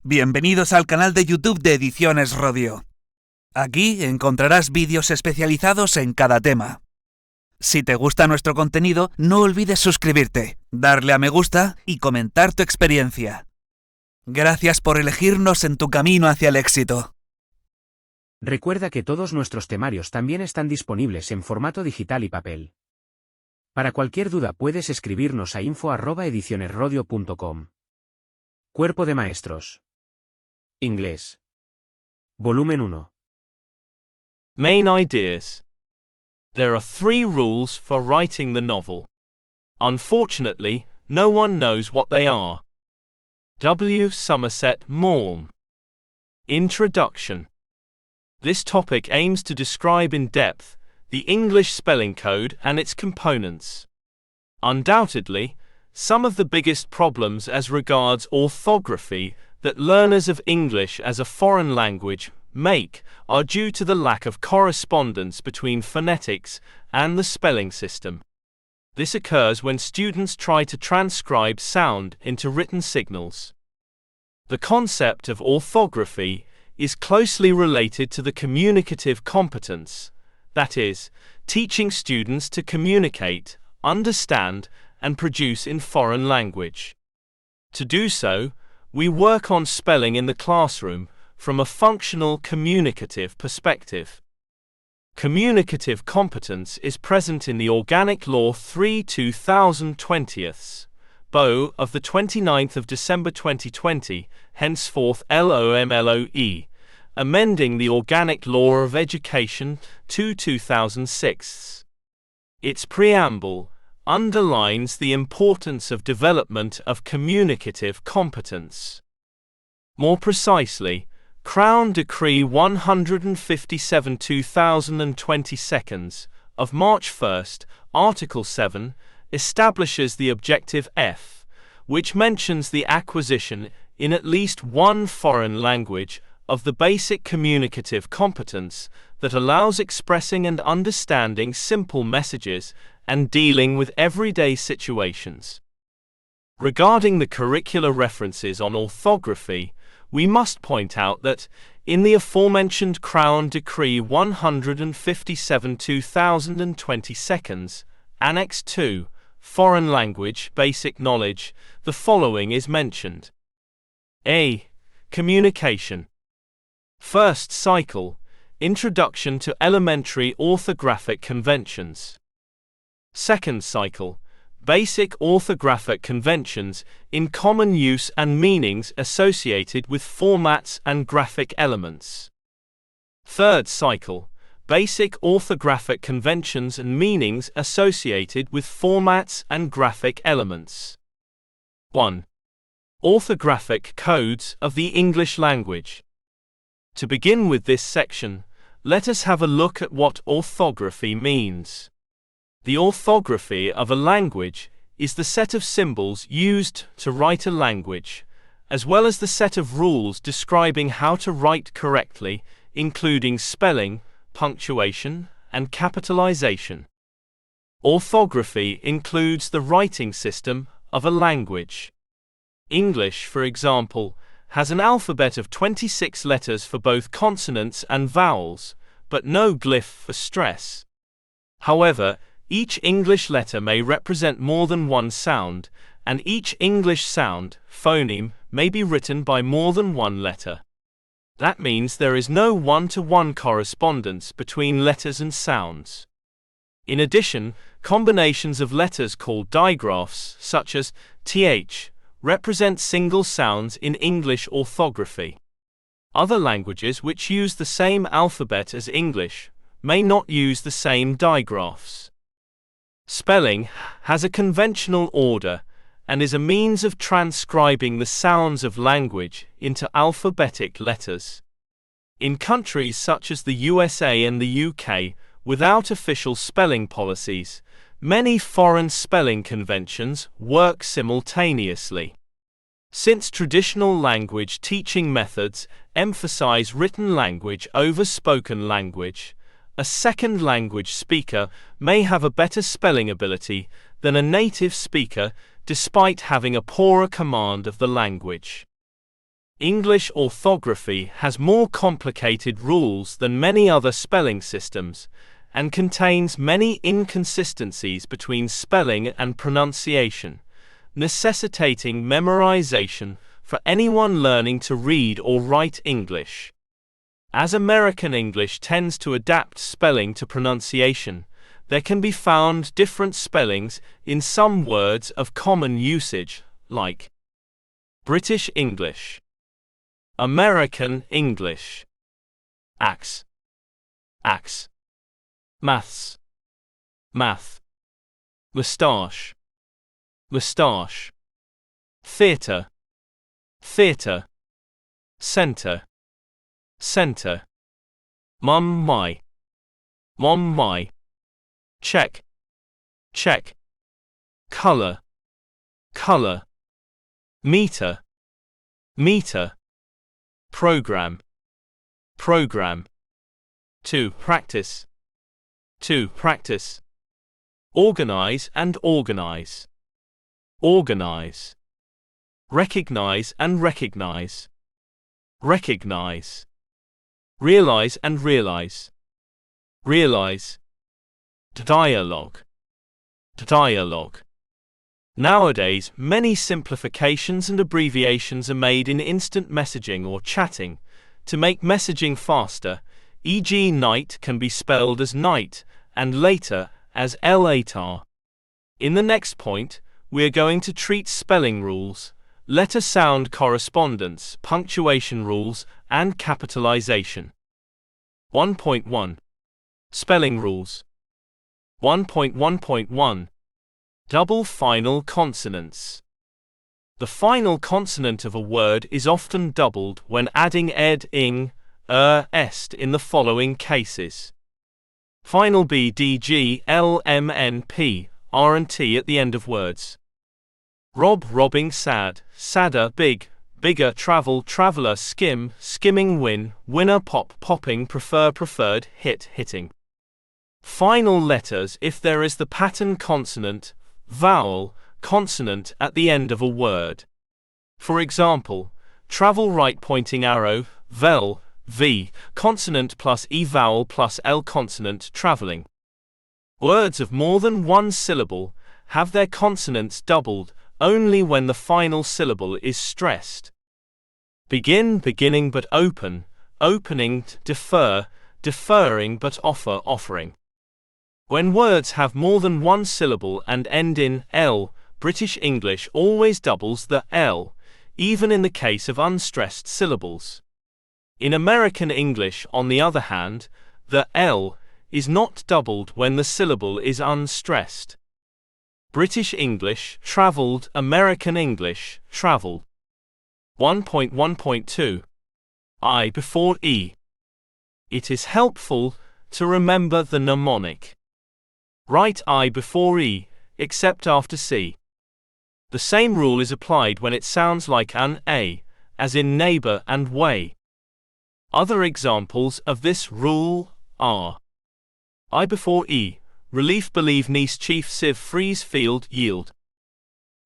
Bienvenidos al canal de YouTube de Ediciones Rodio. Aquí encontrarás vídeos especializados en cada tema. Si te gusta nuestro contenido, no olvides suscribirte, darle a me gusta y comentar tu experiencia. Gracias por elegirnos en tu camino hacia el éxito. Recuerda que todos nuestros temarios también están disponibles en formato digital y papel. Para cualquier duda puedes escribirnos a info@edicionesrodio.com. Cuerpo de Maestros. Inglés. Volumen 1. Main ideas. There are 3 rules for writing the novel. Unfortunately, no one knows what they are. W. Somerset Maugham. Introduction. This topic aims to describe in depth the English spelling code and its components. Undoubtedly, some of the biggest problems as regards orthography that learners of English as a foreign language make are due to the lack of correspondence between phonetics and the spelling system. This occurs when students try to transcribe sound into written signals. The concept of orthography is closely related to the communicative competence, that is, teaching students to communicate, understand, and produce in foreign language. To do so, we work on spelling in the classroom from a functional communicative perspective. Communicative competence is present in the Organic Law 3/2020, BO of the 29th of December 2020, henceforth LOMLOE, amending the Organic Law of Education 2006. Its preamble underlines the importance of development of communicative competence. More precisely, Crown Decree 157/2022 of March 1, Article 7, establishes the objective F, which mentions the acquisition in at least one foreign language of the basic communicative competence that allows expressing and understanding simple messages and dealing with everyday situations. Regarding the curricular references on orthography, we must point out that, in the aforementioned Crown Decree 157/2022, Annex 2, Foreign Language Basic Knowledge, the following is mentioned. A. Communication. First cycle, Introduction to Elementary Orthographic Conventions. Second cycle, Basic Orthographic Conventions in common use and meanings associated with formats and graphic elements. Third cycle, Basic Orthographic Conventions and meanings associated with formats and graphic elements. 1. Orthographic codes of the English language. To begin with this section, let us have a look at what orthography means. The orthography of a language is the set of symbols used to write a language, as well as the set of rules describing how to write correctly, including spelling, punctuation, and capitalization. Orthography includes the writing system of a language. English, for example, has an alphabet of 26 letters for both consonants and vowels, but no glyph for stress. However, each English letter may represent more than one sound, and each English sound, phoneme, may be written by more than one letter. That means there is no one-to-one correspondence between letters and sounds. In addition, combinations of letters called digraphs, such as th, represent single sounds in English orthography. Other languages which use the same alphabet as English may not use the same digraphs. Spelling has a conventional order and is a means of transcribing the sounds of language into alphabetic letters. In countries such as the USA and the UK, without official spelling policies, many foreign spelling conventions work simultaneously. Since traditional language teaching methods emphasize written language over spoken language, a second language speaker may have a better spelling ability than a native speaker despite having a poorer command of the language. English orthography has more complicated rules than many other spelling systems, and contains many inconsistencies between spelling and pronunciation, necessitating memorization for anyone learning to read or write English. As American English tends to adapt spelling to pronunciation, there can be found different spellings in some words of common usage, like British English, American English, axe, axe, maths, math, moustache, moustache, theatre, theatre, centre, centre, mum my, check, check, colour, colour, meter, meter, program, program, to practice, organize and organize, organize, recognize and recognize, recognize, realize and realize, realize, dialogue, dialogue. Nowadays, many simplifications and abbreviations are made in instant messaging or chatting to make messaging faster, e.g. night can be spelled as night and later as later. In the next point, we are going to treat spelling rules, letter sound correspondence, punctuation rules, and capitalization. 1.1 Spelling rules. 1.1.1 Double final consonants. The final consonant of a word is often doubled when adding ed, ing, est in the following cases. Final b, d, g, l, m, n, p, r and t at the end of words. Rob, robbing, sad, sadder, big, bigger, travel, traveller, skim, skimming, win, winner, pop, popping, prefer, preferred, hit, hitting. Final letters if there is the pattern consonant, vowel, consonant at the end of a word. For example, travel, right pointing arrow, vel, v, consonant plus e vowel plus l consonant, traveling. Words of more than one syllable have their consonants doubled only when the final syllable is stressed. Begin, beginning but open, opening, defer, deferring but offer, offering. When words have more than one syllable and end in l, British English always doubles the l, even in the case of unstressed syllables. In American English, on the other hand, the l is not doubled when the syllable is unstressed. British English, travelled, American English, travel. 1.1.2 I before e. It is helpful to remember the mnemonic. Write I before e, except after c. The same rule is applied when it sounds like an a, as in neighbor and way. Other examples of this rule are I before e, relief, believe, niece, chief, sieve, freeze, field, yield.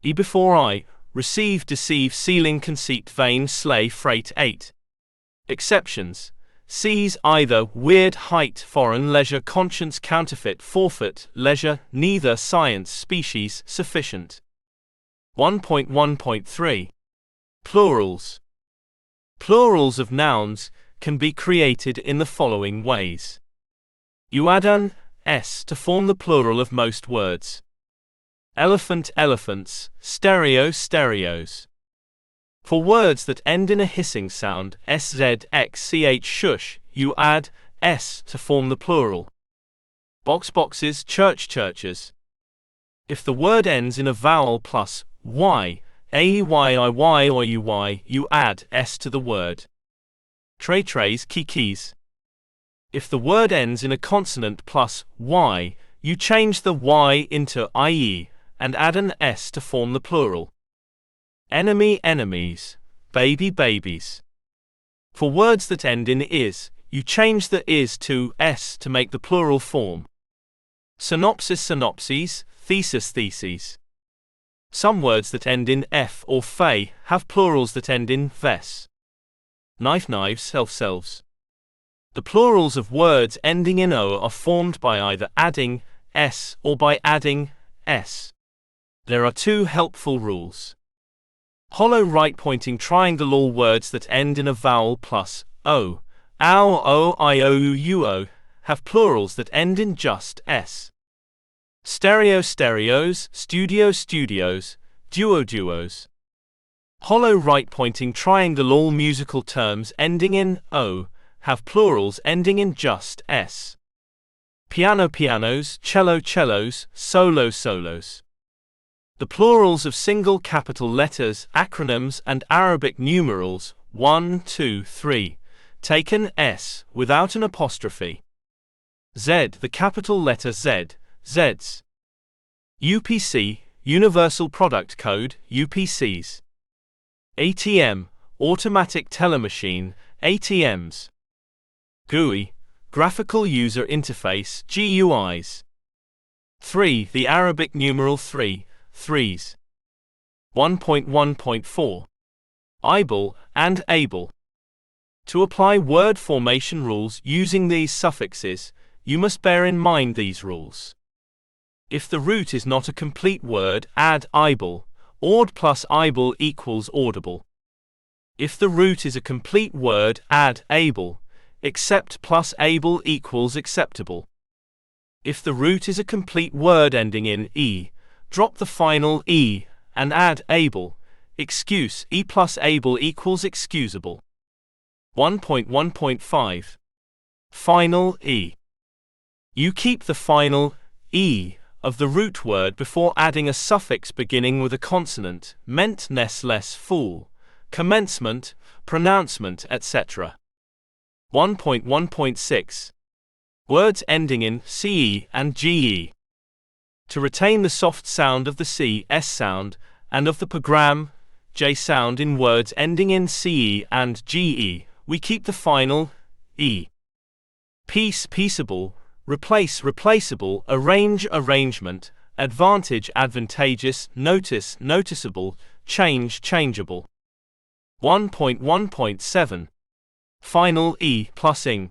E before I, receive, deceive, ceiling, conceit, vain, slay, freight, 8. Exceptions. Seize, either, weird, height, foreign, leisure, conscience, counterfeit, forfeit, leisure, neither, science, species, sufficient. 1.1.3 Plurals. Plurals of nouns can be created in the following ways. You add an s to form the plural of most words. Elephant, elephants, stereo, stereos. For words that end in a hissing sound, sz, x, ch, shush, you add s to form the plural. Box, boxes, church, churches. If the word ends in a vowel plus y, a-y-i-y or uy, you add s to the word. Tray, trays, keys. If the word ends in a consonant plus y, you change the y into ie and add an s to form the plural. Enemy, enemies, baby, babies. For words that end in is, you change the is to s to make the plural form. Synopsis, synopses, thesis, theses. Some words that end in f or fe have plurals that end in ves. knife, knives, self, selves. The plurals of words ending in o are formed by either adding s or by adding s. There are two helpful rules. Hollow right-pointing triangle. All words that end in a vowel plus o, ow, o, I, o, u, o, have plurals that end in just s. Stereo, stereos, studio, studios, duo, duos. Hollow right-pointing triangle. All musical terms ending in o have plurals ending in just s. Piano, pianos, cello, cellos, solo, solos. The plurals of single capital letters, acronyms, and Arabic numerals 1, 2, 3 taken s without an apostrophe. Z, the capital letter Z, Zs. UPC, Universal Product Code, UPCs. ATM, Automatic Teller Machine, ATMs. GUI, Graphical User Interface, GUIs. 3. The Arabic numeral 3, threes. 1.1.4. Able and able. To apply word formation rules using these suffixes, you must bear in mind these rules. If the root is not a complete word, add able. Aud plus able equals audible. If the root is a complete word, add able. Accept plus able equals acceptable. If the root is a complete word ending in e, drop the final e and add able. Excuse e plus able equals excusable. 1.1.5. Final e. You keep the final e of the root word before adding a suffix beginning with a consonant, meant, ness, less, full, commencement, pronouncement, etc. 1.1.6. Words ending in ce and ge. To retain the soft sound of the c, s sound, and of the program, j sound in words ending in ce and ge, we keep the final e. Piece, peaceable, replace, replaceable, arrange, arrangement, advantage, advantageous, notice, noticeable, change, changeable. 1.1.7. Final e plus ing.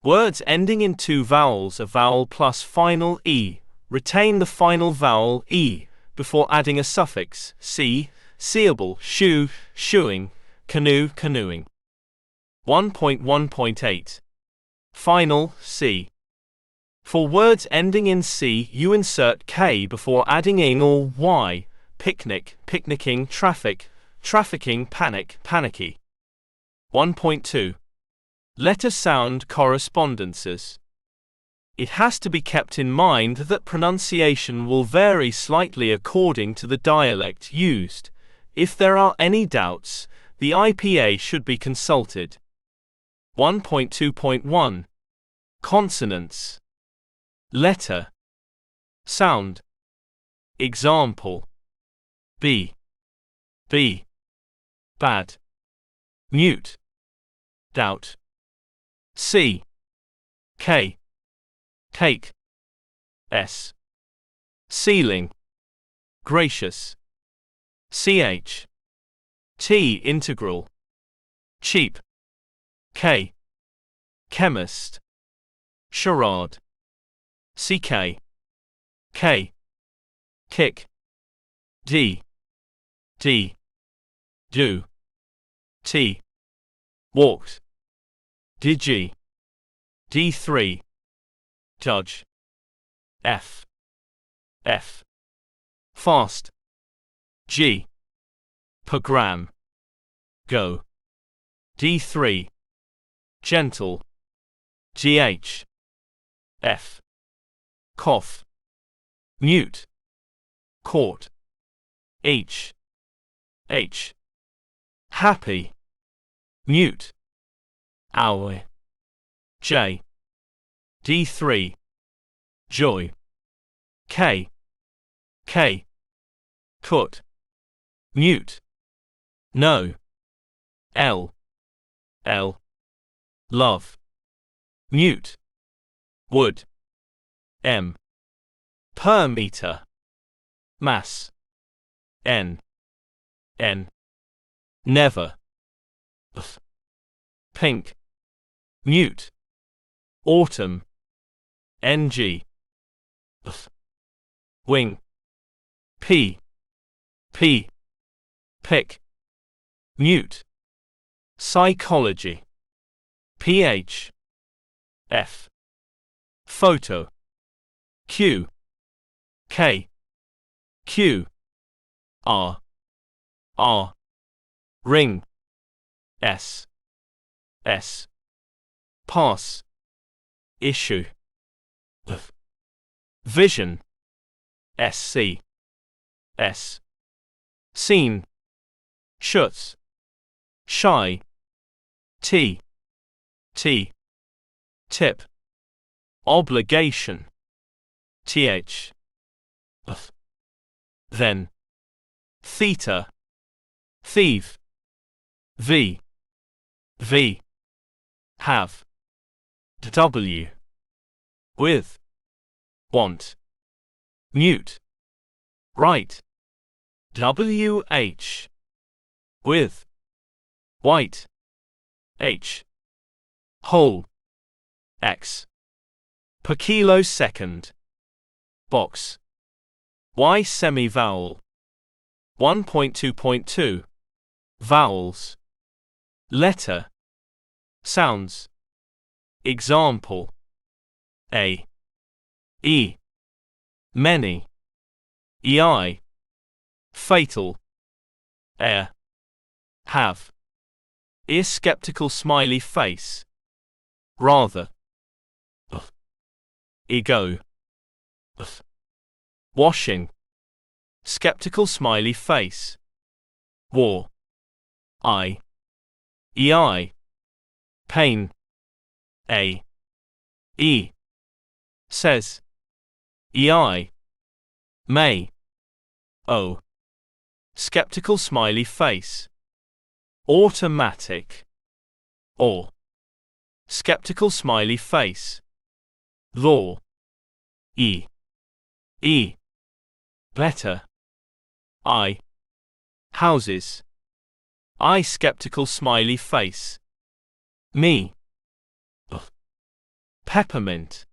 Words ending in two vowels, a vowel plus final e, retain the final vowel e before adding a suffix, c, seeable, shoe, shoeing, canoe, canoeing. 1.1.8. Final c. For words ending in c, you insert k before adding ing or y, picnic, picnicking, traffic, trafficking, panic, panicky. 1.2. Letter sound correspondences. It has to be kept in mind that pronunciation will vary slightly according to the dialect used. If there are any doubts, the IPA should be consulted. 1.2.1. Consonants. Letter. Sound. Example. B. B. Bad. Mute. Doubt. C. K. Cake. S. Ceiling. Gracious. Ch. T. Integral. Cheap. K. Chemist. Charade. CK. K. Kick. D. D. Do. T. Walked. DG. D3. Judge. F. F. Fast. G. Program. Go. D3. Gentle. GH. F. Cough. Mute. Court. H. H. Happy. Mute. Hour. J. D3. Joy. K. K. Cut. Mute. No. L. L. Love. Mute. Wood. M. Per meter. Mass. N. N. Never. pink, mute, autumn, ng, wing, p, pick, mute, psychology, ph, f, photo, q, k, q, r, ring, s, pass, issue, vision, sc, scene, schutz, shy, t, tip, obligation, th, then, theta, thief, v, have, w, with, want, mute, right, wh, with, white, h, whole, x, per kilo second, box, y semi-vowel, 1.2.2, vowels, letter, sounds, example, a, e, many, ei, fatal, air, have, ear skeptical smiley face, rather, ego, washing, skeptical smiley face, war, ei, pain, a, e, says, ei, may, o, skeptical smiley face, automatic, or, skeptical smiley face, law, e, better, I, houses, I skeptical smiley face, me, peppermint,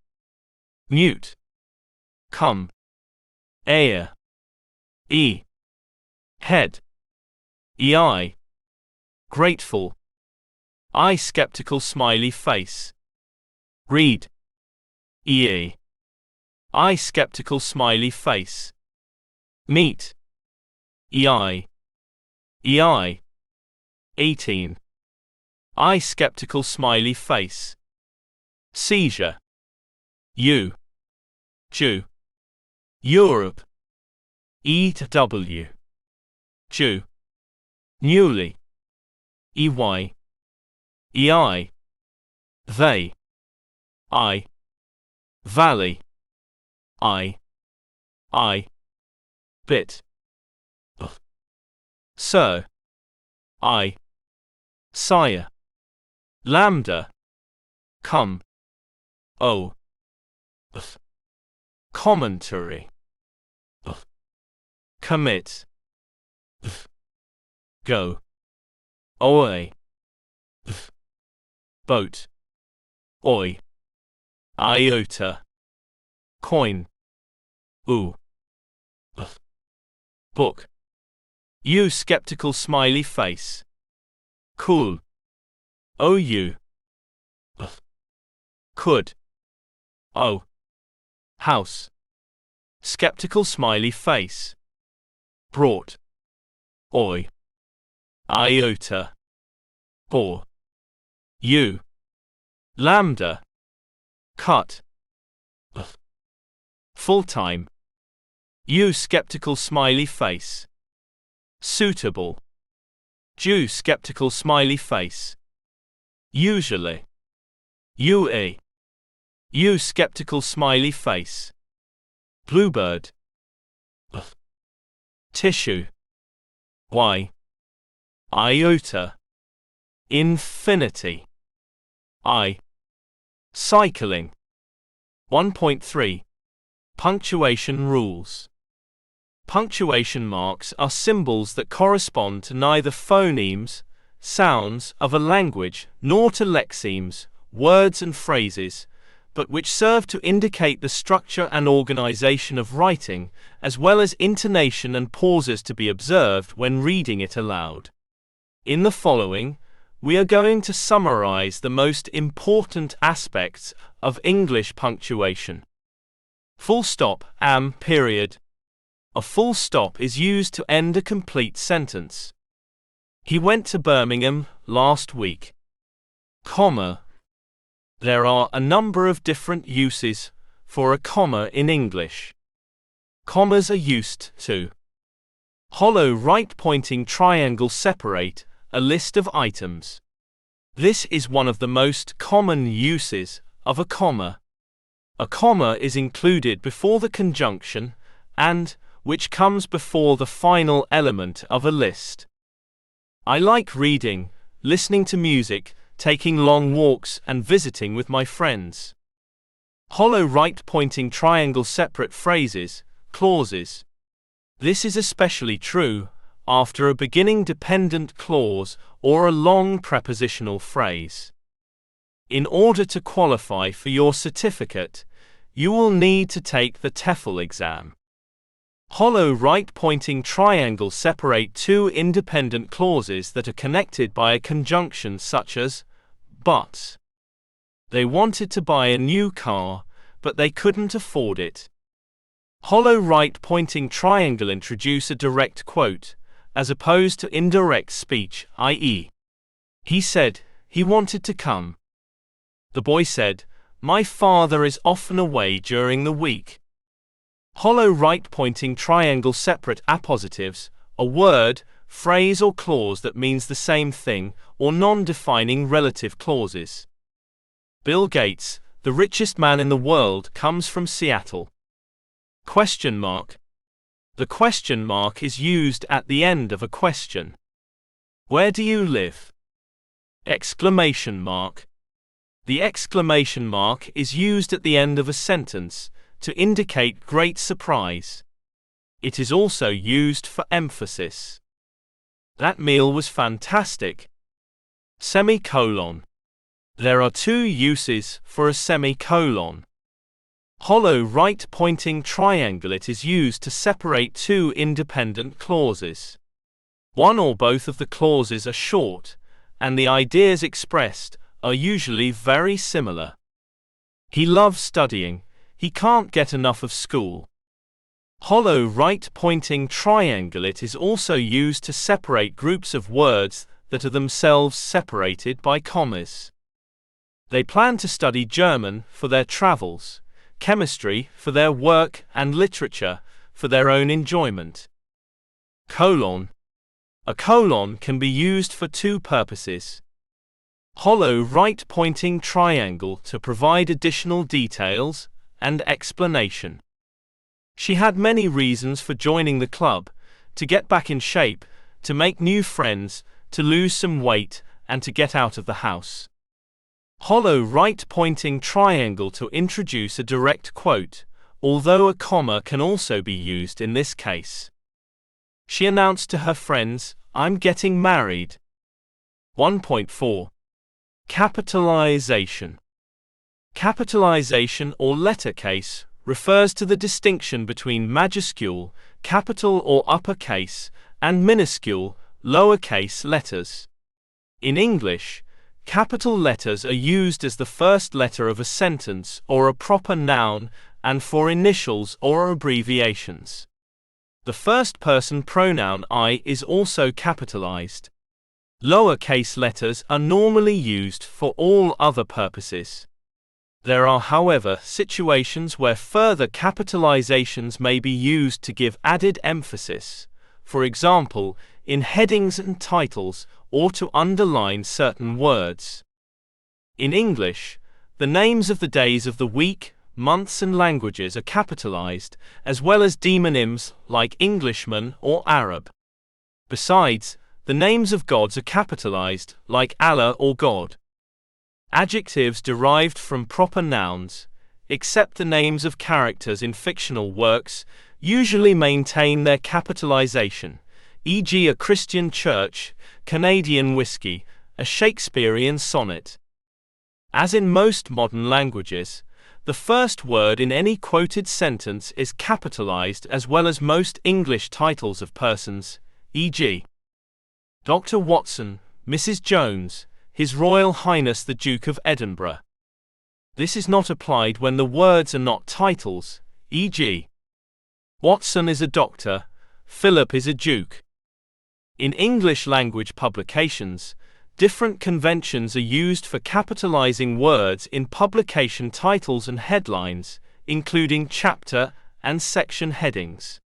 mute, come, air, e, head, ei, grateful, I skeptical smiley face, read, ea, I skeptical smiley face, meet, ei, 18, I skeptical smiley face, seizure, Jew, Europe, EW, Jew, newly, EY, they, I, valley, I, bit, sir, I, sire, lambda, come, o, commentary, commit, go, away, boat, oi, iota, coin, oo, book, you skeptical smiley face, cool, ou, could, oh, house, skeptical smiley face, brought, oi, iota, bore, you, lambda, cut, full-time, you skeptical smiley face, suitable, Jew skeptical smiley face, usually, ua, you skeptical smiley face, bluebird, tissue, y, iota, infinity, I, cycling, 1.3, punctuation rules. Punctuation marks are symbols that correspond to neither phonemes sounds of a language, nor to lexemes, words and phrases, but which serve to indicate the structure and organization of writing, as well as intonation and pauses to be observed when reading it aloud. In the following, we are going to summarize the most important aspects of English punctuation. Full stop, period. A full stop is used to end a complete sentence. He went to Birmingham last week. Comma. There are a number of different uses for a comma in English. Commas are used to hollow right-pointing triangle separate a list of items. This is one of the most common uses of a comma. A comma is included before the conjunction and, which comes before the final element of a list. I like reading, listening to music, taking long walks and visiting with my friends. Hollow right-pointing triangle separate phrases, clauses. This is especially true after a beginning dependent clause or a long prepositional phrase. In order to qualify for your certificate, you will need to take the TOEFL exam. Hollow right-pointing triangles separate two independent clauses that are connected by a conjunction such as but. They wanted to buy a new car, but they couldn't afford it. Hollow right-pointing triangle introduce a direct quote, as opposed to indirect speech, i.e., he said he wanted to come. The boy said, my father is often away during the week. Hollow right-pointing triangle separate appositives, a word, phrase or clause that means the same thing, or non-defining relative clauses. Bill Gates, the richest man in the world, comes from Seattle. Question mark. The question mark is used at the end of a question. Where do you live? Exclamation mark. The exclamation mark is used at the end of a sentence to indicate great surprise. It is also used for emphasis. That meal was fantastic. Semicolon. There are two uses for a semicolon. Hollow right-pointing triangle. It is used to separate two independent clauses. One or both of the clauses are short, and the ideas expressed are usually very similar. He loves studying. He can't get enough of school. Hollow right-pointing triangle. It is also used to separate groups of words that are themselves separated by commas. They plan to study German for their travels, chemistry for their work, and literature for their own enjoyment. Colon. A colon can be used for two purposes. Hollow right-pointing triangle to provide additional details and explanation. She had many reasons for joining the club: to get back in shape, to make new friends, to lose some weight, and to get out of the house. Hollow right-pointing triangle to introduce a direct quote, although a comma can also be used in this case. She announced to her friends, I'm getting married. 1.4. Capitalization. Capitalization or letter case refers to the distinction between majuscule, capital or uppercase, and minuscule, lowercase letters. In English, capital letters are used as the first letter of a sentence or a proper noun and for initials or abbreviations. The first-person pronoun I is also capitalized. Lowercase letters are normally used for all other purposes. There are, however, situations where further capitalizations may be used to give added emphasis, for example, in headings and titles, or to underline certain words. In English, the names of the days of the week, months and languages are capitalized, as well as demonyms like Englishman or Arab. Besides, the names of gods are capitalized, like Allah or God. Adjectives derived from proper nouns, except the names of characters in fictional works, usually maintain their capitalization, e.g. a Christian church, Canadian whiskey, a Shakespearean sonnet. As in most modern languages, the first word in any quoted sentence is capitalized as well as most English titles of persons, e.g. Dr. Watson, Mrs. Jones, His Royal Highness the Duke of Edinburgh. This is not applied when the words are not titles, e.g. Watson is a doctor, Philip is a duke. In English language publications, different conventions are used for capitalizing words in publication titles and headlines, including chapter and section headings.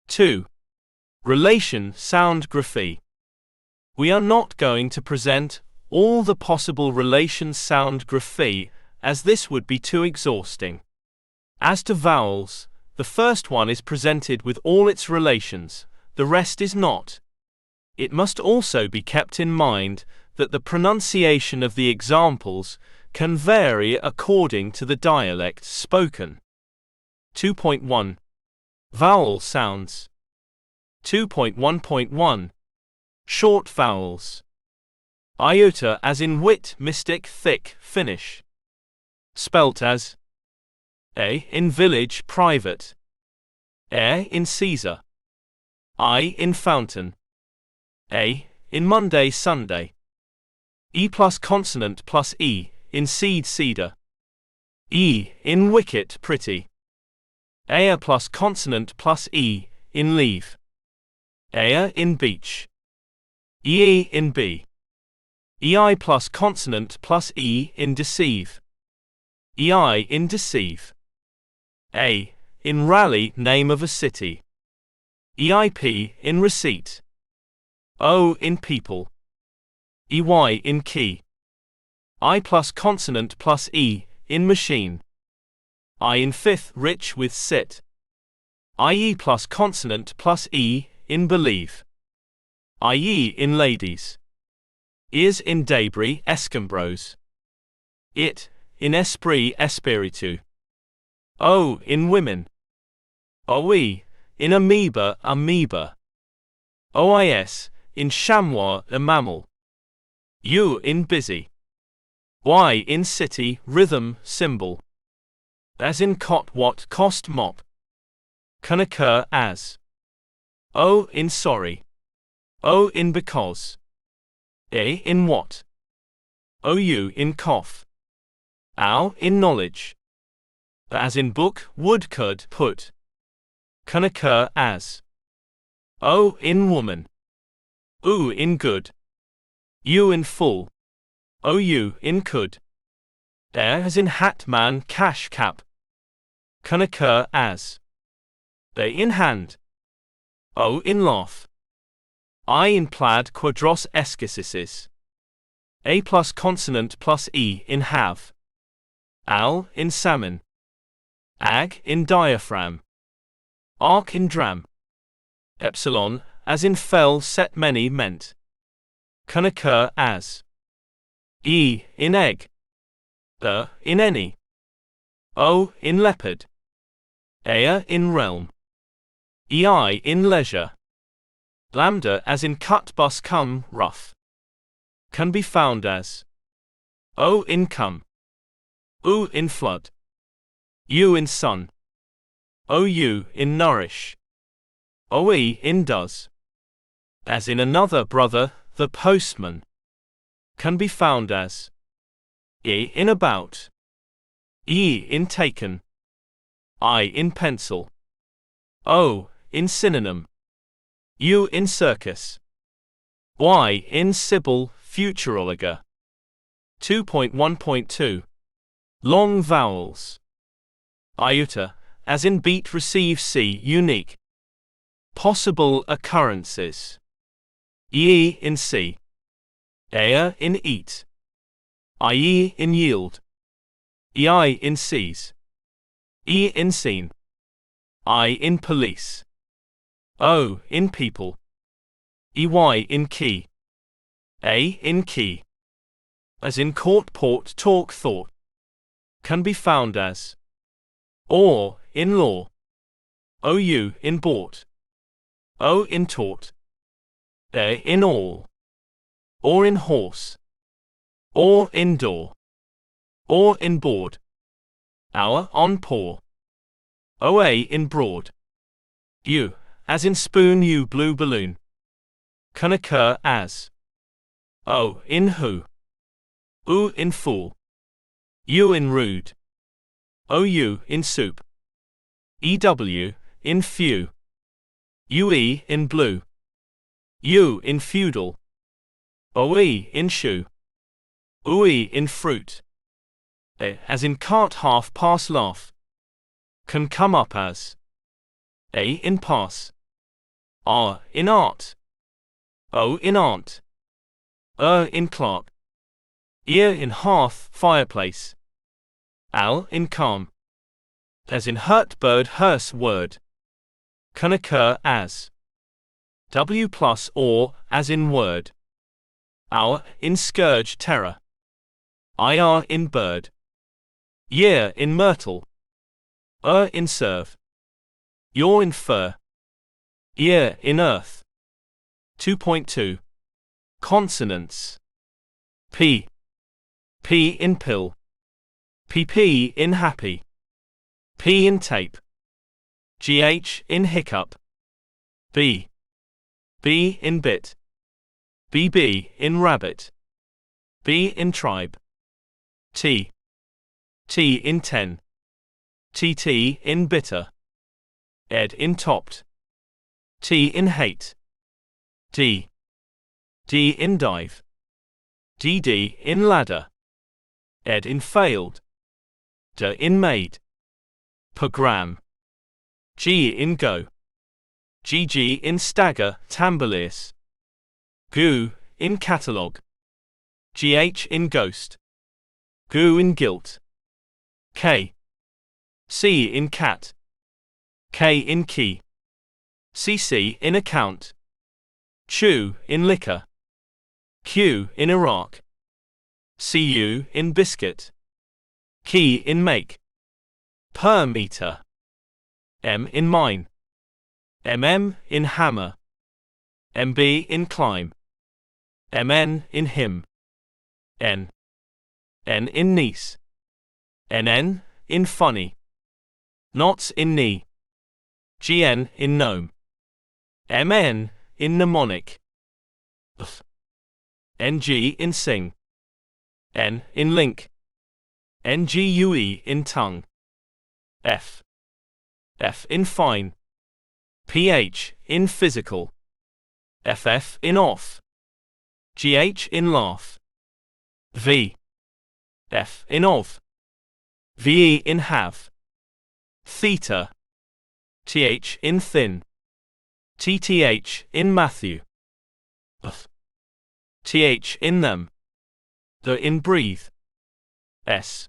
2. Relation sound-graphy. We are not going to present all the possible relation sound-graphy, as this would be too exhausting. As to vowels, the first one is presented with all its relations, the rest is not. It must also be kept in mind that the pronunciation of the examples can vary according to the dialect spoken. 2.1. Vowel sounds. 2.1.1. Short vowels. Iota as in wit, mystic, thick, finish. Spelt as A in village, private. In Caesar. I in fountain. A in Monday, Sunday. E plus consonant plus E in seed, cedar. E in wicket, pretty. A plus consonant plus E in leave. A in beach. E in B. EI plus consonant plus E in deceive. EI in deceive. A in rally, name of a city. EIP in receipt. O in people. EY in key. I plus consonant plus E in machine. I in fifth, rich with sit. IE plus consonant plus E in believe. IE in ladies. Is in debris, escombros. It in esprit, espiritu. O in women. OE in amoeba, amoeba. OIS in chamois, a mammal. U in busy. Y in city, rhythm, symbol. As in cot, what, cost, mop. Can occur as. O in sorry. O in because. A in what. OU in cough. Ow in knowledge. As in book, would, could, put. Can occur as. O in woman. U in good. U in full. OU in could. As in hat, man, cash, cap. Can occur as. They in hand. O in laugh. I in plaid, quadros esquisses. A plus consonant plus E in have. Al in salmon. Ag in diaphragm. Arc in dram. Epsilon, as in fell, set, many, meant. Can occur as. E in egg. The in any. O in leopard. Ea in realm. EI in leisure. Lambda as in cut, bus, come, rough. Can be found as. O in come. U in flood. U in sun. OU in nourish. OE in does. As in another brother, the postman. Can be found as. E in about. E in taken. I in pencil. O in synonym. U in circus. Y in Sybil, futurologer. 2.1.2. Long vowels. Iota, as in beat, receive, see, unique. Possible occurrences. E in see. Ea in eat. IE in yield. EI in seize. E in seen. I in police. O in people. EY in key. A in key. As in court, port, talk, thought. Can be found as. Or in law. OU in bought. O in taught. In all, or in horse, or indoor, or in board, our on pour, oa in broad. U, as in spoon, you blue balloon, can occur as o in who, u in fool, u in rude, ou in soup, ew in few, ue in blue, u in feudal, oe in shoe, ui in fruit, as in cart, half pass, laugh, can come up as a in pass, r in art, o in aunt, in clerk, ear in hearth, fireplace, al in calm, as in hurt, bird, hearse, word, can occur as w plus or as in word, our in scourge, terror, ir in bird, year in myrtle, in serve, your in fur, ear in earth. 2.2 Consonants. P in pill, pp in happy, p in tape, gh in hiccup, b in bit, bb in rabbit, b in tribe, t in ten, tt in bitter, ed in topped, t in hate, d in dive, dd in ladder, ed in failed, d in made, program, g in go, gg in stagger, tamboliers, goo in catalogue, gh in ghost, goo in guilt, k c in cat, k in key, cc in account, chew in liquor, q in Iraq, cu in biscuit, key in make, per meter, m in mine, mm in hammer, mb in climb, mn in him, n in niece, nn in funny, knots in knee, gn in gnome, mn in mnemonic, ng in sing, n in link, ngue in tongue, f in fine, ph in physical, ff in off, gh in laugh, v f in of, ve in have, theta, th in thin, tth in Matthew, th in them, the in breathe, s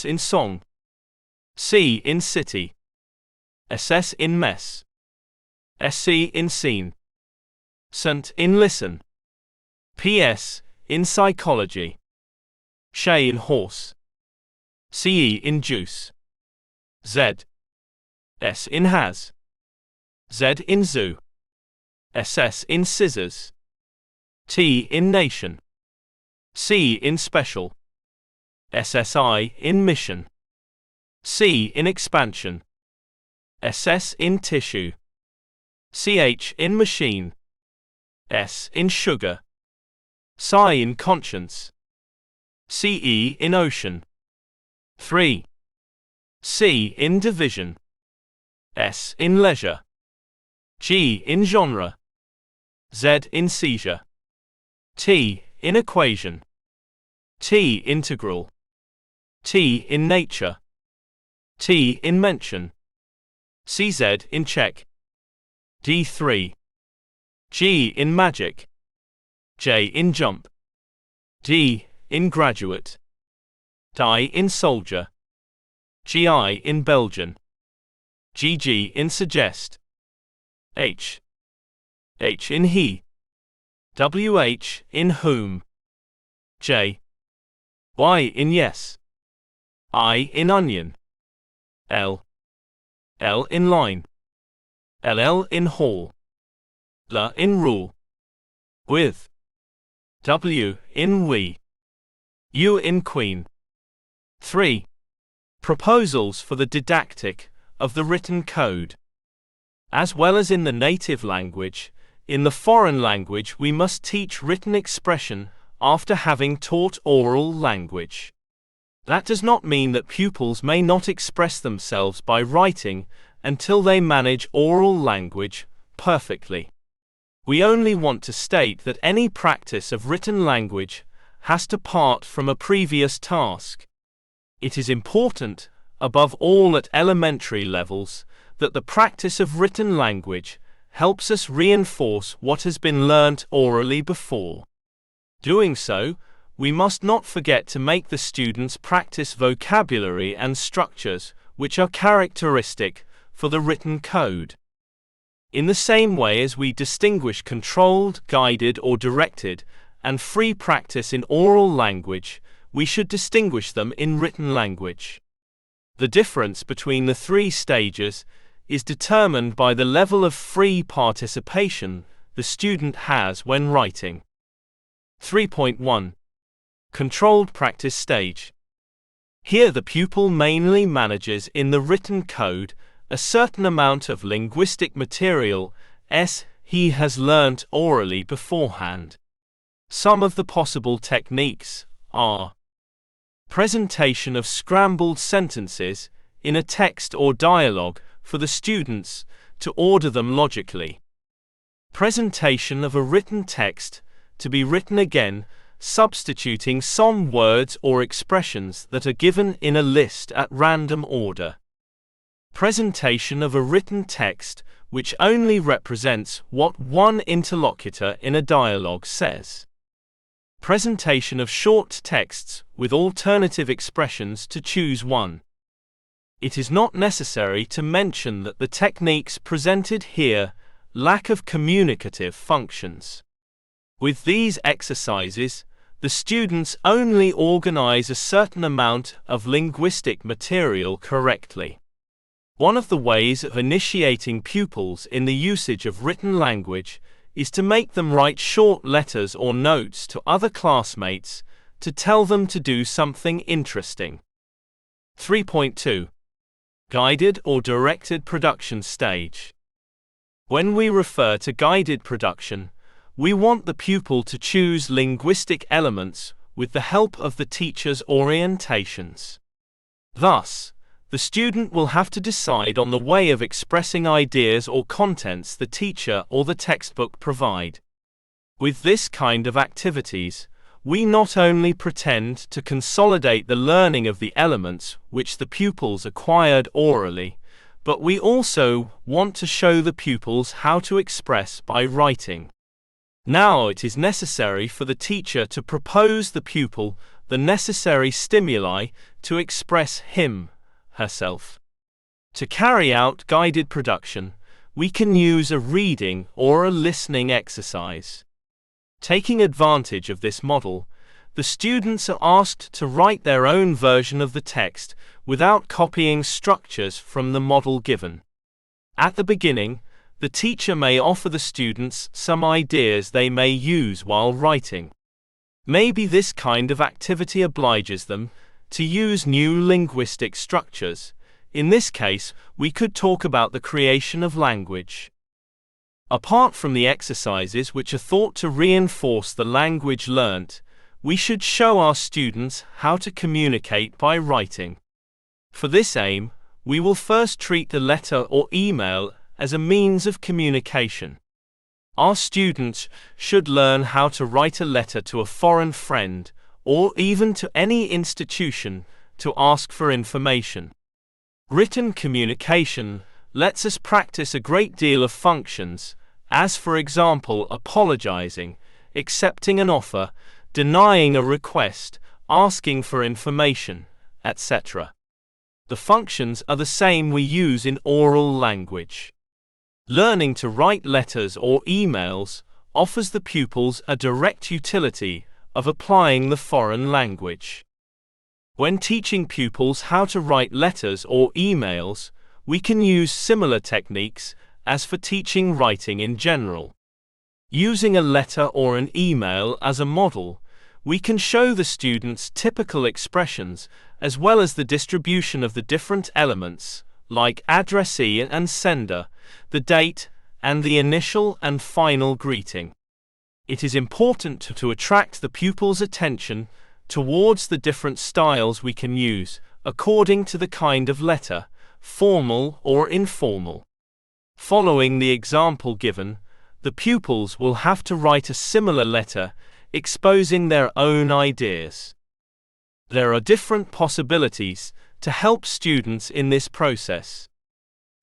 in song, c in city, ss in mess, sc in scene, sunt in listen, ps in psychology, shay in horse, ce in juice, z s in has, z in zoo, ss in scissors, t in nation, c in special, ssi in mission, c in expansion, ss in tissue, ch in machine, s in sugar, psi in conscience, ce in ocean. 3. C in division, S in leisure, G in genre, Z in seizure, T in equation, T integral, T in nature, T in mention, CZ in check, D3, G in magic, J in jump, D in graduate, Die in soldier, GI in Belgian, GG in suggest, H in he, WH in whom, J Y in yes, I in onion, L in line, LL in hall, L in rule, with, W in we, U in queen. 3. Proposals for the didactic of the written code. As well as in the native language, in the foreign language we must teach written expression after having taught oral language. That does not mean that pupils may not express themselves by writing until they manage oral language perfectly. We only want to state that any practice of written language has to part from a previous task. It is important, above all at elementary levels, that the practice of written language helps us reinforce what has been learnt orally before. Doing so, we must not forget to make the students practice vocabulary and structures which are characteristic for the written code. In the same way as we distinguish controlled, guided or directed, and free practice in oral language, we should distinguish them in written language. The difference between the three stages is determined by the level of free participation the student has when writing. 3.1. Controlled practice stage. Here the pupil mainly manages in the written code a certain amount of linguistic material he has learnt orally beforehand. Some of the possible techniques are presentation of scrambled sentences in a text or dialogue for the students to order them logically. Presentation of a written text to be written again, substituting some words or expressions that are given in a list at random order. Presentation of a written text which only represents what one interlocutor in a dialogue says. Presentation of short texts with alternative expressions to choose one. It is not necessary to mention that the techniques presented here lack of communicative functions. With these exercises, the students only organize a certain amount of linguistic material correctly. One of the ways of initiating pupils in the usage of written language is to make them write short letters or notes to other classmates to tell them to do something interesting. 3.2. Guided or directed production stage. When we refer to guided production, we want the pupil to choose linguistic elements with the help of the teacher's orientations. Thus, the student will have to decide on the way of expressing ideas or contents the teacher or the textbook provide. With this kind of activities, we not only pretend to consolidate the learning of the elements which the pupils acquired orally, but we also want to show the pupils how to express by writing. Now it is necessary for the teacher to propose the pupil the necessary stimuli to express herself. To carry out guided production, we can use a reading or a listening exercise. Taking advantage of this model, the students are asked to write their own version of the text without copying structures from the model given. At the beginning, the teacher may offer the students some ideas they may use while writing. Maybe this kind of activity obliges them to use new linguistic structures. In this case, we could talk about the creation of language. Apart from the exercises which are thought to reinforce the language learnt, we should show our students how to communicate by writing. For this aim, we will first treat the letter or email as a means of communication. Our students should learn how to write a letter to a foreign friend, or even to any institution, to ask for information. Written communication lets us practice a great deal of functions, as for example apologizing, accepting an offer, denying a request, asking for information, etc. The functions are the same we use in oral language. Learning to write letters or emails offers the pupils a direct utility of applying the foreign language. When teaching pupils how to write letters or emails, we can use similar techniques as for teaching writing in general. Using a letter or an email as a model, we can show the students typical expressions as well as the distribution of the different elements, like addressee and sender, the date, and the initial and final greeting. It is important to attract the pupil's attention towards the different styles we can use, according to the kind of letter, formal or informal. Following the example given, the pupils will have to write a similar letter, exposing their own ideas. There are different possibilities to help students in this process.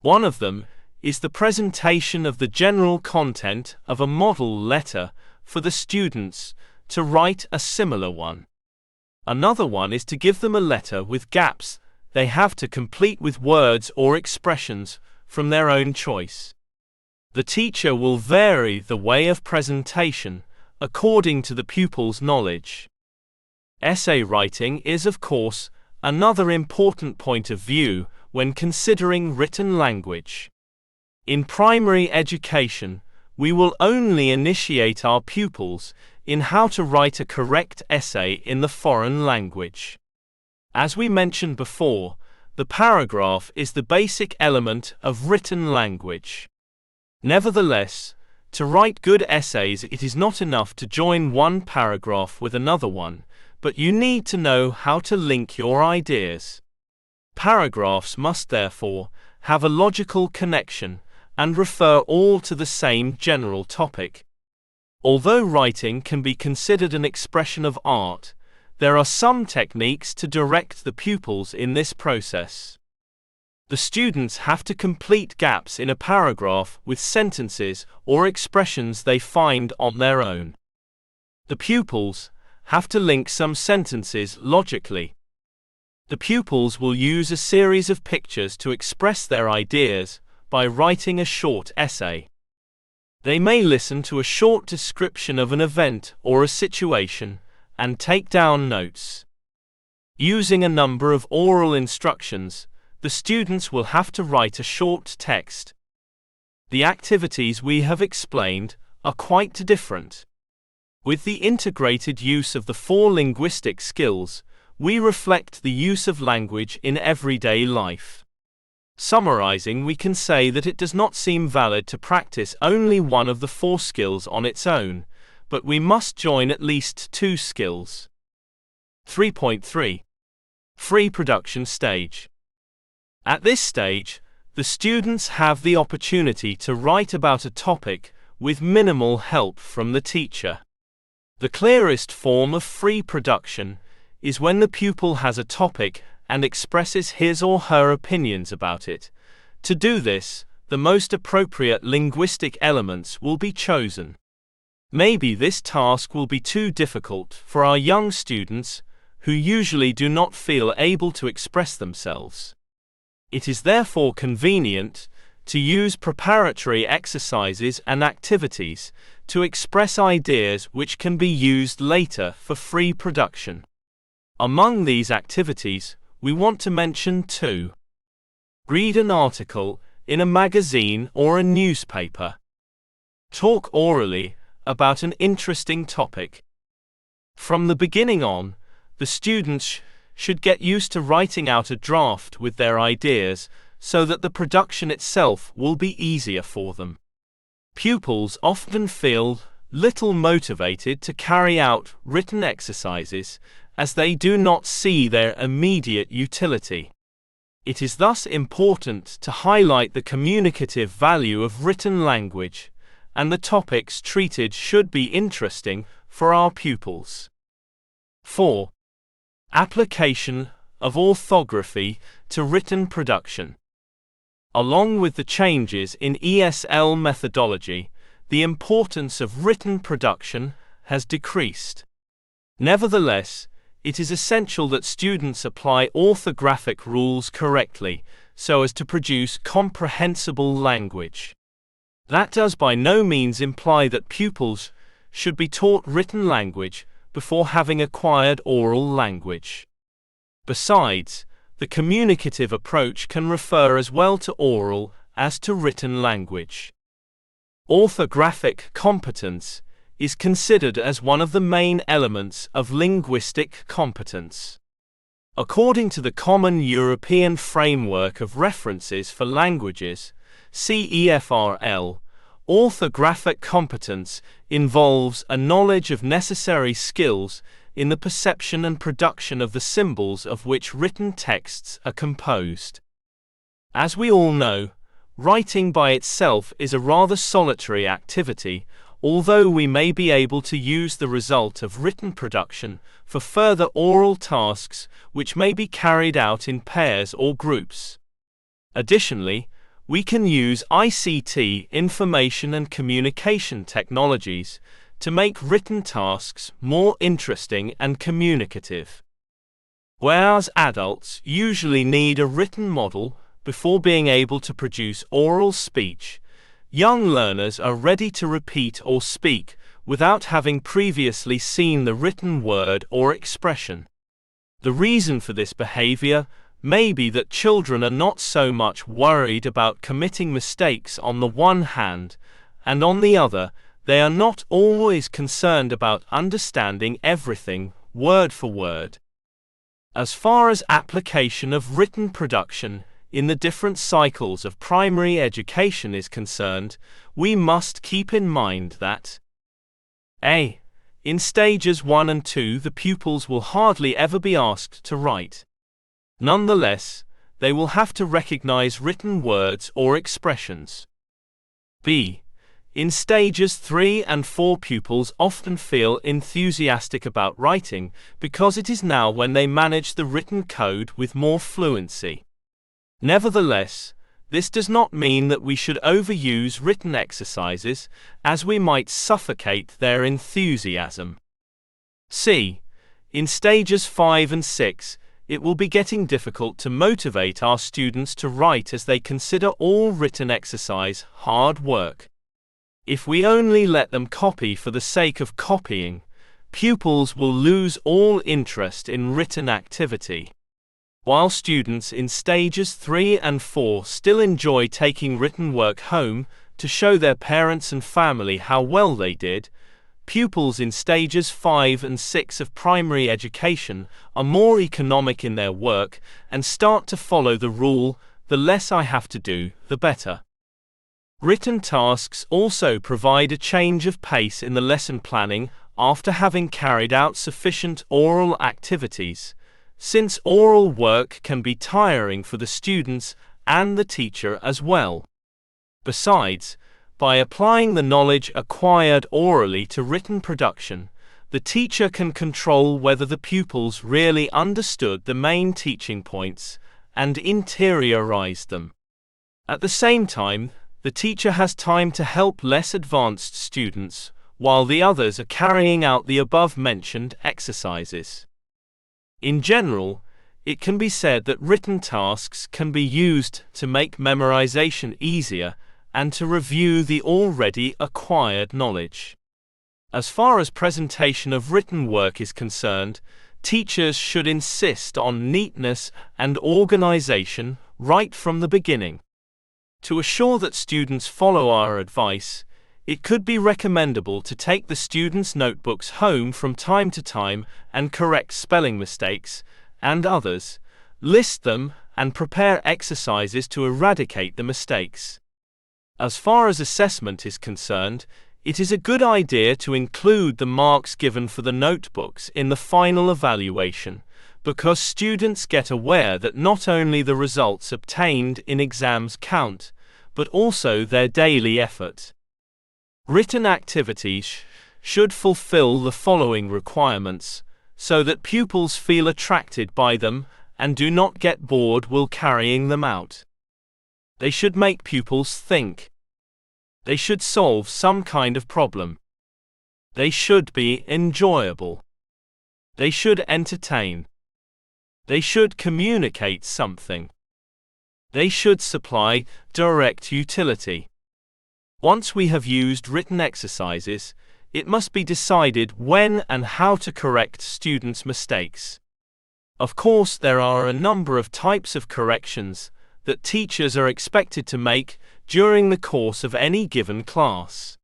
One of them is the presentation of the general content of a model letter for the students to write a similar one. Another one is to give them a letter with gaps they have to complete with words or expressions from their own choice. The teacher will vary the way of presentation according to the pupil's knowledge. Essay writing is, of course, another important point of view when considering written language. In primary education, we will only initiate our pupils in how to write a correct essay in the foreign language. As we mentioned before, the paragraph is the basic element of written language. Nevertheless, to write good essays, it is not enough to join one paragraph with another one, but you need to know how to link your ideas. Paragraphs must therefore have a logical connection and refer all to the same general topic. Although writing can be considered an expression of art, there are some techniques to direct the pupils in this process. The students have to complete gaps in a paragraph with sentences or expressions they find on their own. The pupils have to link some sentences logically. The pupils will use a series of pictures to express their ideas by writing a short essay. They may listen to a short description of an event or a situation and take down notes. Using a number of oral instructions, the students will have to write a short text. The activities we have explained are quite different. With the integrated use of the 4 linguistic skills, we reflect the use of language in everyday life. Summarizing, we can say that it does not seem valid to practice only one of the 4 skills on its own, but we must join at least 2 skills. 3.3. Free production stage. At this stage, the students have the opportunity to write about a topic with minimal help from the teacher. The clearest form of free production is when the pupil has a topic and expresses his or her opinions about it. To do this, the most appropriate linguistic elements will be chosen. Maybe this task will be too difficult for our young students who usually do not feel able to express themselves. It is therefore convenient to use preparatory exercises and activities to express ideas which can be used later for free production. Among these activities, we want to mention 2. Read an article in a magazine or a newspaper. Talk orally about an interesting topic. From the beginning on, the students should get used to writing out a draft with their ideas so that the production itself will be easier for them. Pupils often feel little motivated to carry out written exercises as they do not see their immediate utility. It is thus important to highlight the communicative value of written language, and the topics treated should be interesting for our pupils. 4. Application of orthography to written production. Along with the changes in ESL methodology, the importance of written production has decreased. Nevertheless, it is essential that students apply orthographic rules correctly so as to produce comprehensible language. That does by no means imply that pupils should be taught written language before having acquired oral language. Besides, the communicative approach can refer as well to oral as to written language. Orthographic competence is considered as one of the main elements of linguistic competence. According to the Common European Framework of References for Languages, CEFRL, orthographic competence involves a knowledge of necessary skills in the perception and production of the symbols of which written texts are composed. As we all know, writing by itself is a rather solitary activity, although we may be able to use the result of written production for further oral tasks which may be carried out in pairs or groups. Additionally, we can use ICT, information and communication technologies, to make written tasks more interesting and communicative. Whereas adults usually need a written model before being able to produce oral speech, young learners are ready to repeat or speak without having previously seen the written word or expression. The reason for this behavior may be that children are not so much worried about committing mistakes on the one hand, and on the other, they are not always concerned about understanding everything word for word. As far as application of written production in the different cycles of primary education is concerned, we must keep in mind that a. In stages 1 and 2 the pupils will hardly ever be asked to write. Nonetheless, they will have to recognize written words or expressions. b. In stages 3 and 4 pupils often feel enthusiastic about writing because it is now when they manage the written code with more fluency. Nevertheless, this does not mean that we should overuse written exercises, as we might suffocate their enthusiasm. c. In stages 5 and 6, it will be getting difficult to motivate our students to write as they consider all written exercise hard work. If we only let them copy for the sake of copying, pupils will lose all interest in written activity. While students in stages 3 and 4 still enjoy taking written work home to show their parents and family how well they did, pupils in stages 5 and 6 of primary education are more economic in their work and start to follow the rule, the less I have to do, the better. Written tasks also provide a change of pace in the lesson planning after having carried out sufficient oral activities, since oral work can be tiring for the students and the teacher as well. Besides, by applying the knowledge acquired orally to written production, the teacher can control whether the pupils really understood the main teaching points and interiorized them. At the same time, the teacher has time to help less advanced students, while the others are carrying out the above-mentioned exercises. In general, it can be said that written tasks can be used to make memorization easier and to review the already acquired knowledge. As far as presentation of written work is concerned, teachers should insist on neatness and organization right from the beginning. To assure that students follow our advice, it could be recommendable to take the students' notebooks home from time to time and correct spelling mistakes and others, list them, and prepare exercises to eradicate the mistakes. As far as assessment is concerned, it is a good idea to include the marks given for the notebooks in the final evaluation, because students get aware that not only the results obtained in exams count, but also their daily effort. Written activities should fulfill the following requirements, so that pupils feel attracted by them and do not get bored while carrying them out. They should make pupils think. They should solve some kind of problem. They should be enjoyable. They should entertain. They should communicate something. They should supply direct utility. Once we have used written exercises, it must be decided when and how to correct students' mistakes. Of course, there are a number of types of corrections that teachers are expected to make during the course of any given class.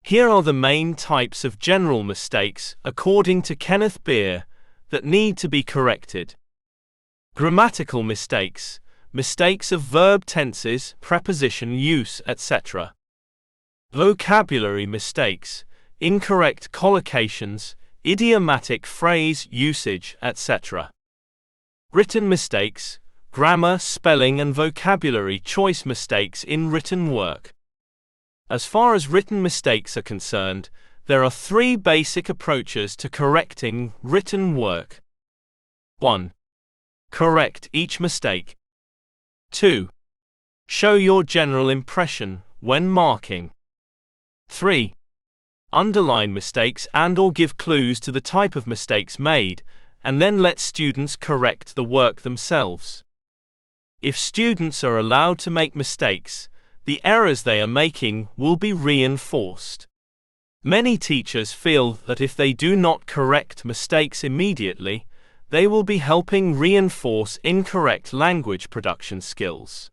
Here are the main types of general mistakes, according to Kenneth Beer, that need to be corrected. Grammatical mistakes, mistakes of verb tenses, preposition use, etc. Vocabulary mistakes, incorrect collocations, idiomatic phrase usage, etc. Written mistakes, grammar, spelling and vocabulary choice mistakes in written work. As far as written mistakes are concerned, there are three basic approaches to correcting written work. 1. Correct each mistake. 2. Show your general impression when marking. 3. Underline mistakes and/or give clues to the type of mistakes made, and then let students correct the work themselves. If students are allowed to make mistakes, the errors they are making will be reinforced. Many teachers feel that if they do not correct mistakes immediately, they will be helping reinforce incorrect language production skills.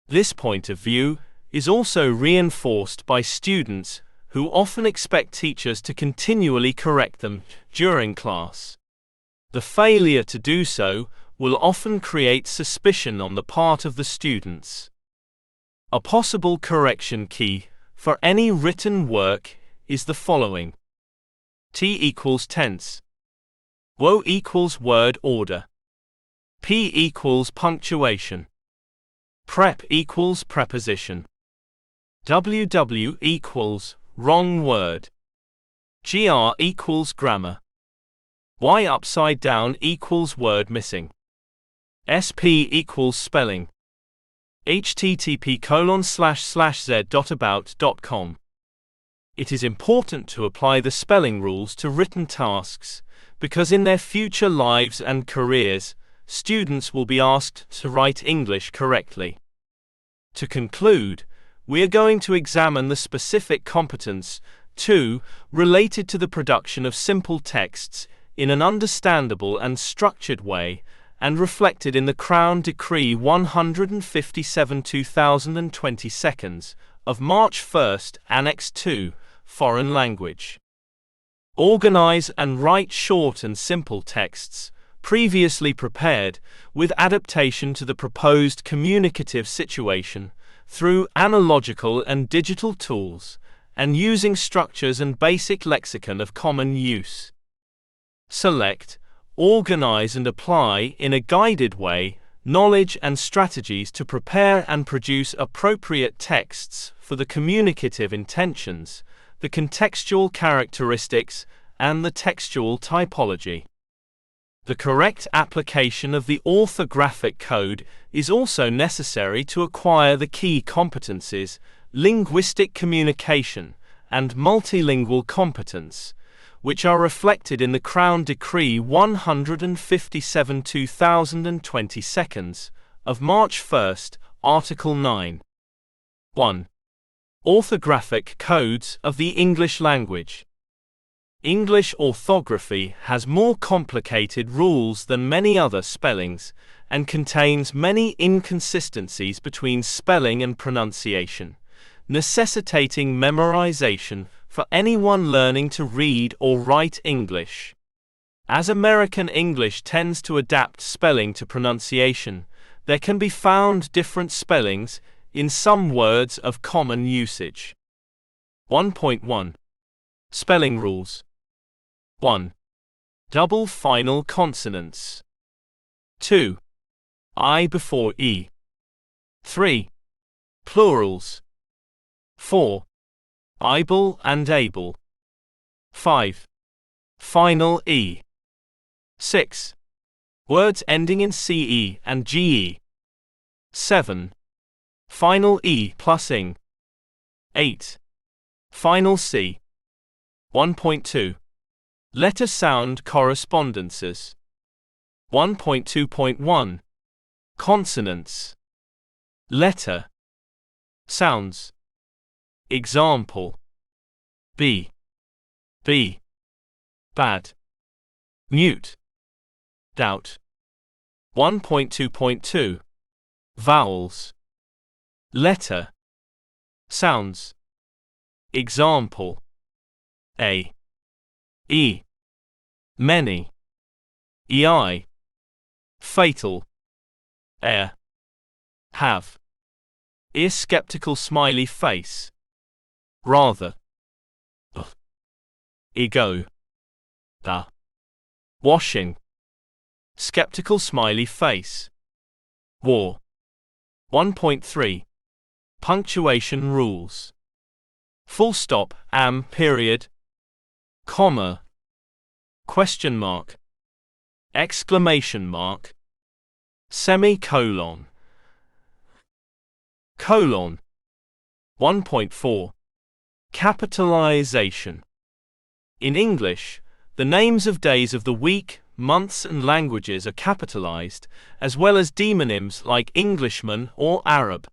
This point of view is also reinforced by students who often expect teachers to continually correct them during class. The failure to do so will often create suspicion on the part of the students. A possible correction key for any written work is the following. T equals tense. WO equals word order. P equals punctuation. Prep equals preposition. WW equals wrong word. GR equals grammar. Y upside down equals word missing. SP equals spelling. http://z.about.com. It is important to apply the spelling rules to written tasks, because in their future lives and careers, students will be asked to write English correctly. To conclude, we are going to examine the specific competence 2 related to the production of simple texts in an understandable and structured way, and reflected in the Crown Decree 157/2022 of March 1, Annex 2, Foreign Language. Organize and write short and simple texts, previously prepared, with adaptation to the proposed communicative situation, through analogical and digital tools, and using structures and basic lexicon of common use. Select, organize and apply in a guided way knowledge and strategies to prepare and produce appropriate texts for the communicative intentions, the contextual characteristics, and the textual typology. The correct application of the orthographic code is also necessary to acquire the key competencies, linguistic communication, and multilingual competence, which are reflected in the Crown Decree 157/2022 of March 1, Article 9. 1. Orthographic codes of the English language. English orthography has more complicated rules than many other spellings, and contains many inconsistencies between spelling and pronunciation, necessitating memorization for anyone learning to read or write English. As American English tends to adapt spelling to pronunciation, there can be found different spellings in some words of common usage. 1.1. Spelling rules. 1. Double final consonants. 2. I before E. 3. Plurals. 4. Able and able. 5. Final E. 6. Words ending in CE and GE. 7. Final E plus ing. 8. Final C. 1.2. Letter sound correspondences. 1.2.1. Consonants. Letter. Sounds. Example. B. B. Bad. Mute. Doubt. 1.2.2. Vowels. Letter. Sounds. Example: a, e, many, ei, fatal, have, skeptical smiley face, rather, ego, washing, skeptical smiley face, war. 1.3 Punctuation rules. Full stop, period, comma, question mark, exclamation mark, semicolon, colon. 1.4 Capitalization. In English, the names of days of the week, months and languages are capitalized, as well as demonyms like Englishman or Arab.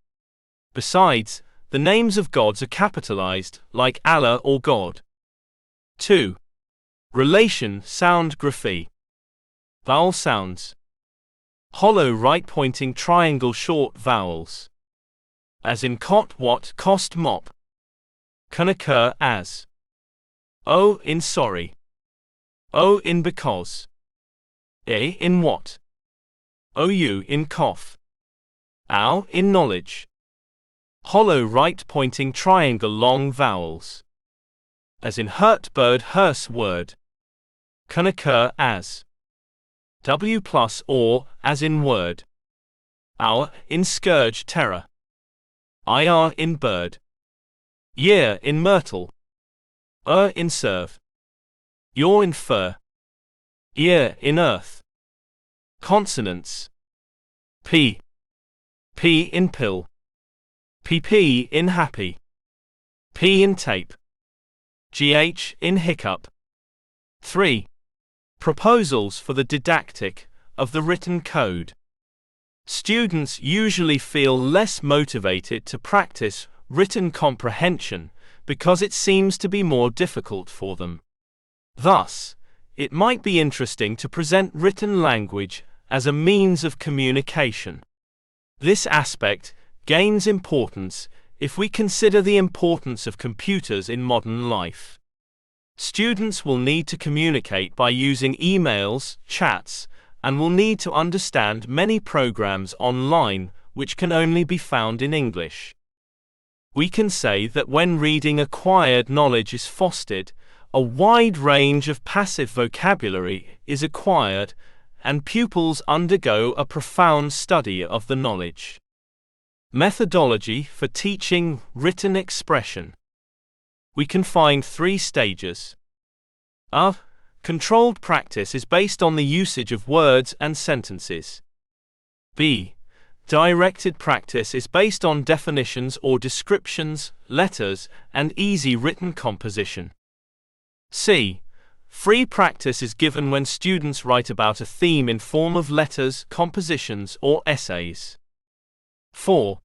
Besides, the names of gods are capitalized, like Allah or God. 2. Relation sound-graphy. Vowel sounds. Hollow right-pointing triangle short vowels, as in cot, what, cost, mop, can occur as O in sorry, O in because, A in what, OU in cough, OW in knowledge. Hollow right-pointing triangle long vowels, as in hurt, bird, hearse, word, can occur as W plus or, as in word, our in scourge, terror, IR in bird, year in myrtle, in serve, your in fur, ear in earth. Consonants: P, P in pill, PP in happy, P in tape, GH in hiccup. 3. Proposals for the didactic of the written code. Students usually feel less motivated to practice written comprehension because it seems to be more difficult for them. Thus, it might be interesting to present written language as a means of communication. This aspect gains importance if we consider the importance of computers in modern life. Students will need to communicate by using emails, chats, and will need to understand many programs online which can only be found in English. We can say that when reading acquired knowledge is fostered, a wide range of passive vocabulary is acquired, and pupils undergo a profound study of the knowledge. Methodology for teaching written expression. We can find 3 stages. A. Controlled practice is based on the usage of words and sentences. B. Directed practice is based on definitions or descriptions, letters, and easy written composition. C. Free practice is given when students write about a theme in form of letters, compositions, or essays. 4.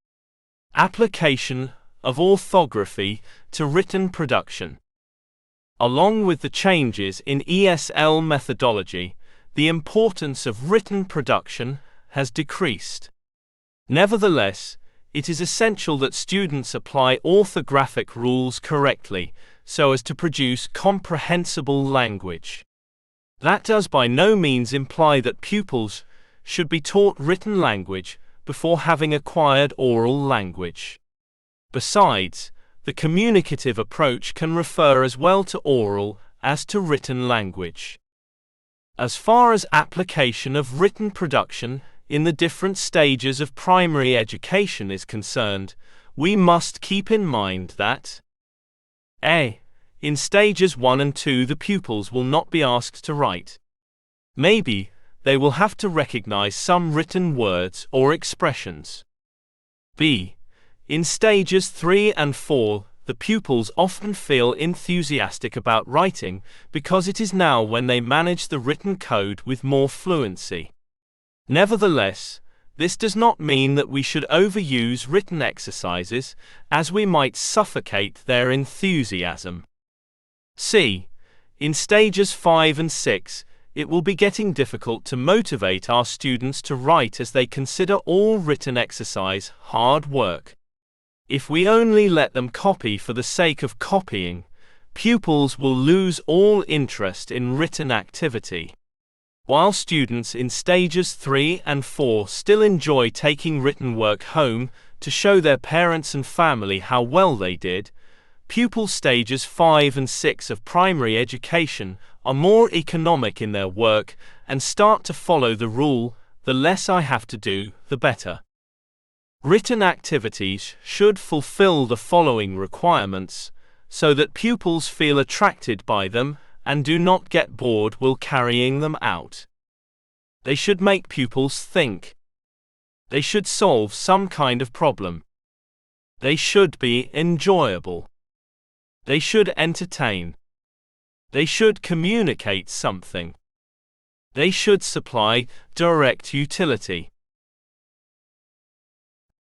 Application of orthography to written production. Along with the changes in ESL methodology, the importance of written production has decreased. Nevertheless, it is essential that students apply orthographic rules correctly so as to produce comprehensible language. That does by no means imply that pupils should be taught written language before having acquired oral language. Besides, the communicative approach can refer as well to oral as to written language. As far as application of written production in the different stages of primary education is concerned, we must keep in mind that a. In stages 1 and 2 the pupils will not be asked to write. Maybe they will have to recognize some written words or expressions. B. In stages 3 and 4, the pupils often feel enthusiastic about writing because it is now when they manage the written code with more fluency. Nevertheless, this does not mean that we should overuse written exercises, as we might suffocate their enthusiasm. C. In stages 5 and 6, it will be getting difficult to motivate our students to write as they consider all written exercise hard work. If we only let them copy for the sake of copying, pupils will lose all interest in written activity. While students in stages 3 and 4 still enjoy taking written work home to show their parents and family how well they did, pupil stages 5 and 6 of primary education are more economic in their work and start to follow the rule, the less I have to do, the better. Written activities should fulfill the following requirements, so that pupils feel attracted by them and do not get bored while carrying them out. They should make pupils think. They should solve some kind of problem. They should be enjoyable. They should entertain. They should communicate something. They should supply direct utility.